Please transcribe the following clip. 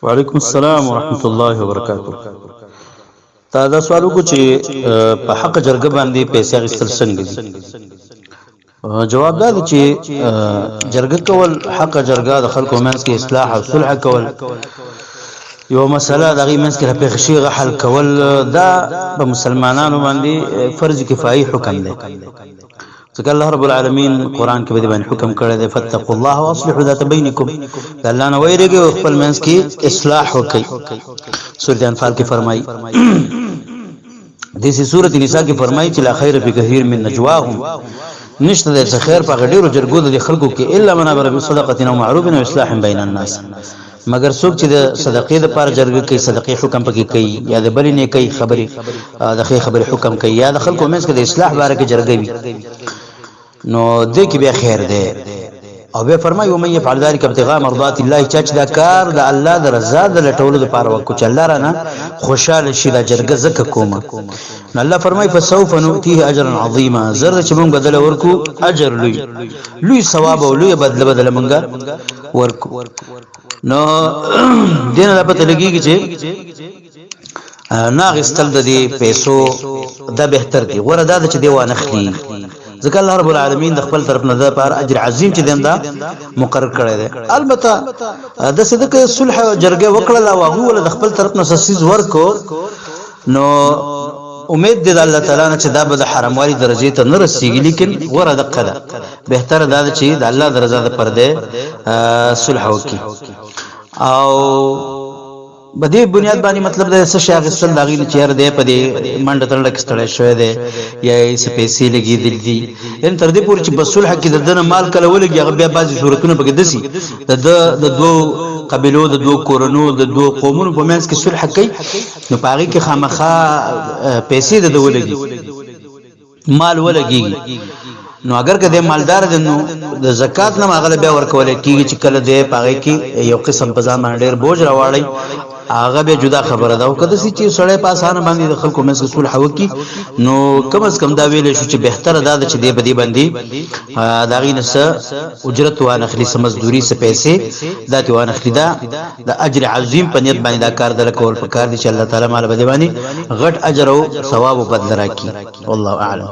وعلیکم السلام ورحمت الله وبرکاتہ. دا سوالو کو چې په حق جرګه باندې پیسې اخیستل څنګه دي. جواب دا دی چې جرګه کول حق جرګه د خلکو منځ کې اصلاح او صلح کول یو مسله دغه منځ کې په خشيغه حل کول دا په مسلمانانو باندې فرض کفایي حکم دی. ځکه الله رب العالمین قران کې به باندې حکم کړی دی فتقوا الله واصلحوا ذات بینکم. الله نو ویریږي خپل منځ کې اصلاح وکړي. سورۃ انفال کې فرمایي دیسی سورۃ النساء کې فرمایي چې لا خیر فی کثیر من نجواهم نشته د خیر په غډیرو جرګو د خلکو کې الا من امر بالصدقه او معروف او اصلاح بین الناس، مگر څوک چې د صدقې د پاره جرګه کوي صدقې حکم پکې کوي یا د بلې نه کوي خبري د خیر خبري حکم کوي یا د خلکو منځ کې د اصلاح باره کې جرګه وي نو دې کې به خیر ده. او به فرمایي ومن يفعل ذلك ابتغاء مرضات الله، چې دا کار د الله د رضا د لټولو لپاره وکړي چې الله رانه خوشاله شي دا جرګه زکه کومه. نو الله فرمایي فسوف نؤتيه اجرا عظيما، زر چې موږ بدل ورکو اجر لوی ثواب او لوی بدل موږ ورکو. نو دین لا پته لګیږي چې ناغستل د دې پیسو دا بهتر دی غوړه دا چې دی وانه خلی. ځکه الله رب العالمین د خپل طرف نه د پر اجر عظیم چې دیم دا مقرر کړی دی. البته د صدقه صلح جرګه وکړه او هغه ول د خپل طرف نه سسیز ورکو نو امید دې د الله تعالی نه چې دا به د حراموالي درجه ته نه رسیږي، لیکن غوړه دقه ده بهتر دا چې د الله د رضا د پرده صلح وکړي. او بدی بنیاد باندې مطلب د څه شاغ سل داغي چیر دی په دې منډه ترلک ستړی شوی دی یا یې سپېسې لګي دي ان تر دې پورې چې بسول حق د دنه مال کله ولګي هغه بیا بعضی صورتونه پکې دسي د دوه قبيلو د دوه کورونو د دوه قومونو په منځ کې صلح کوي نو پاغي کې خامخا پیسې د ولګي مال ولګي. نو اگر کده مالدار دي نو د زکات نه مغله بیا ورکول کیږي چې کله دې پاغي کې یو قسم په ځان باندې ډېر بوج راوړي هغه به جدا خبره ده. او کده چې سړی په اسانه باندې د خلکو مې صلح وکي نو کم از کم دا ویل شو چې بهتره ده چې دې بدی باندې داغي نس اجرت و نخلي سمزدوري سه پیسې دا تی و نخلي دا د اجر عظیم په نیت باندې دا کار دل کول په کار دي چې الله تعالی مال بده باندې غټ اجر او ثواب او بدل راکړي. والله اعلم.